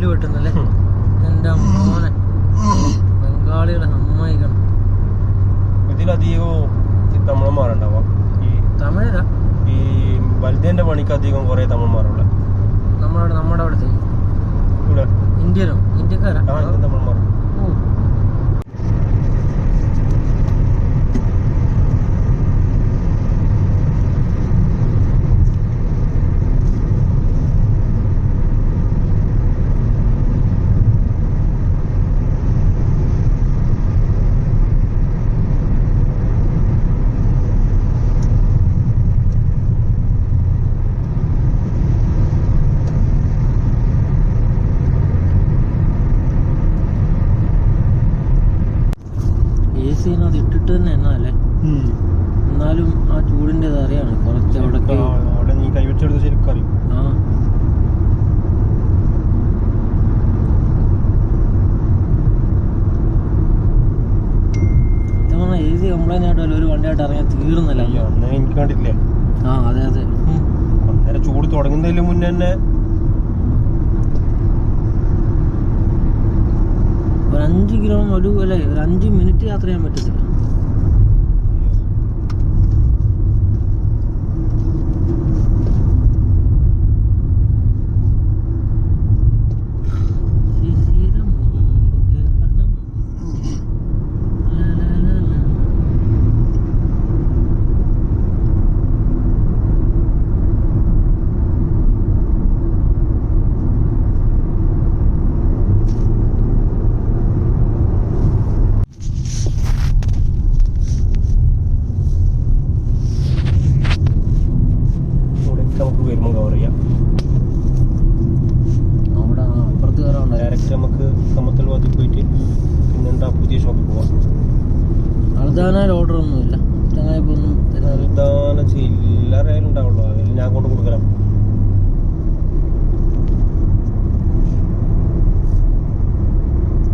പുല്ല് വെട്ടുന്നല്ലേ. എന്റെ മോനെ ബംഗാളികളെ സമ്മതിക്കണം. ഇതിലധികവും തമിഴന്മാരുണ്ടാവാ. ഈ തമിഴരാ ഈ വലുതേന്റെ പണിക്ക് അധികം കുറെ തമിഴന്മാരുള്ള നമ്മുടെ അവിടുത്തെ ഇവിടെ ഇന്ത്യക്കാരാ തമിഴന്മാർ. അത് ഇട്ടിട്ട് തന്നെ എന്നല്ലേ, എന്നാലും ആ ചൂടിൻ്റെത് അറിയാണ് കുറച്ച് അവിടെ നീ കൈവച്ചെടുത്ത് ശരിക്കും അറിയും. AC കംപ്ലൈന്റ് ആയിട്ടല്ലോ ഒരു വണ്ടിയായിട്ട് ഇറങ്ങിയാൽ തീർന്നല്ല. എനിക്ക് കണ്ടിട്ടില്ലേ? അതെ അന്നേരം ചൂട് തുടങ്ങുന്നതിന് മുന്നേ തന്നെ ഒരു 5 കിലോമീറ്റർ ഒരു 5 മിനിറ്റ് യാത്ര ചെയ്യാൻ പറ്റത്തില്ല. നമുക്ക് വരുമ്പോൾ കവർ ചെയ്യാം. അവിടെ അപ്പുറത്ത് കയറാണ്ട് ഡയറക്റ്റ് നമുക്ക് കമ്മത്തൽ ഭാഗത്തിൽ പോയിട്ട് പിന്നെ പുതിയ ഷോപ്പിൽ പോവാം. അൾദാന ഓർഡർ ഒന്നുമില്ല, ചങ്ങായിപ്പൊന്നും അൾദാന ചില്ലറയാലും ഉണ്ടാവുള്ളൂ, അതിൽ ഞാൻ കൊണ്ട് കൊടുക്കണം.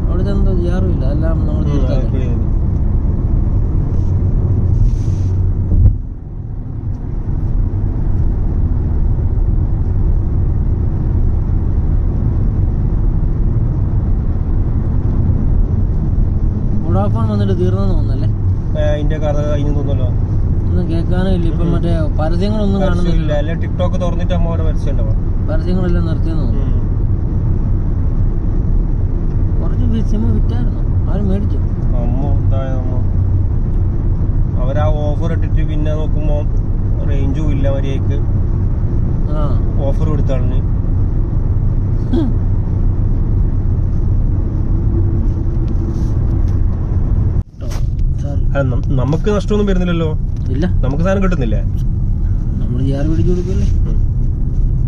അവിടുത്തെ എന്തോ ചെയ്യാറുമില്ല, എല്ലാം നമ്മൾ വോഡാഫോൺ വന്നിട്ട് തീർന്നെന്ന് തോന്നുന്നല്ലേ. അതിന്റെ കഥ കഴിഞ്ഞു തോന്നല്ലോ, ഒന്നും കേൾക്കാനും ഇല്ല. ഇപ്പം മറ്റേ പരസ്യങ്ങളൊന്നും കാണുന്നില്ല. ടിക്ടോക്ക് തുറന്നിട്ട് അമ്മ പരസ്യം ഉണ്ടാവും. പരസ്യങ്ങളെല്ലാം നിർത്തിയെന്ന് തോന്നുന്നു. കുറച്ച് സിം വിറ്റായിരുന്നു, ആരും മേടിച്ചു. അവരാ ഓഫർ ഇട്ടിട്ട് പിന്നെ നോക്കുമ്പോ റേഞ്ചും ഇല്ല മര്യാദക്ക്. ഓഫർ കൊടുത്താണ്. നമുക്ക് നഷ്ടമൊന്നും വരുന്നില്ലല്ലോ. ഇല്ല, നമുക്ക് സാധനം കിട്ടുന്നില്ലേ, നമ്മൾ ചെയ്യാറ് പിടിച്ചു കൊടുക്കല്ലേ.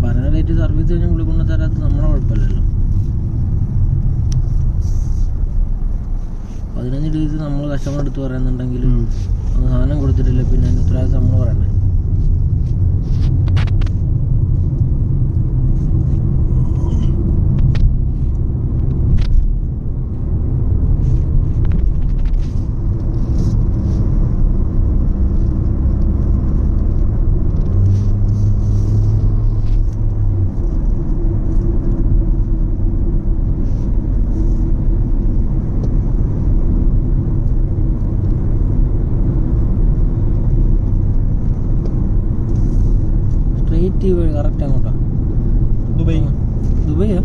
പറഞ്ഞ റേറ്റ് സർവീസ് കഴിഞ്ഞ് വിളിക്കൊണ്ട് തരാത്ത നമ്മളെ കുഴപ്പമില്ലല്ലോ. 15 ഡേയ്സ് നമ്മൾ കസ്റ്റമർ എടുത്ത് പറയുന്നുണ്ടെങ്കിൽ സാധനം കൊടുത്തിട്ടില്ല, പിന്നെ അതിന് ഉത്തരവാദിത്തം നമ്മൾ പറയണ്ടേ. കറക്റ്റ് അങ്ങോട്ടാ ദുബൈയാ?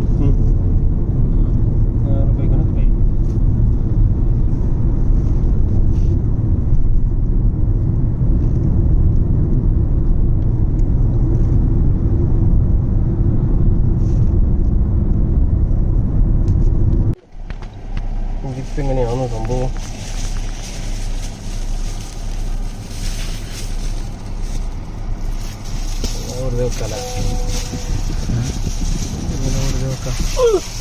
ഇതിപ്പെങ്ങനെയാണോ സംഭവം? വെറുതെ വെക്കാല, വെക്കാം.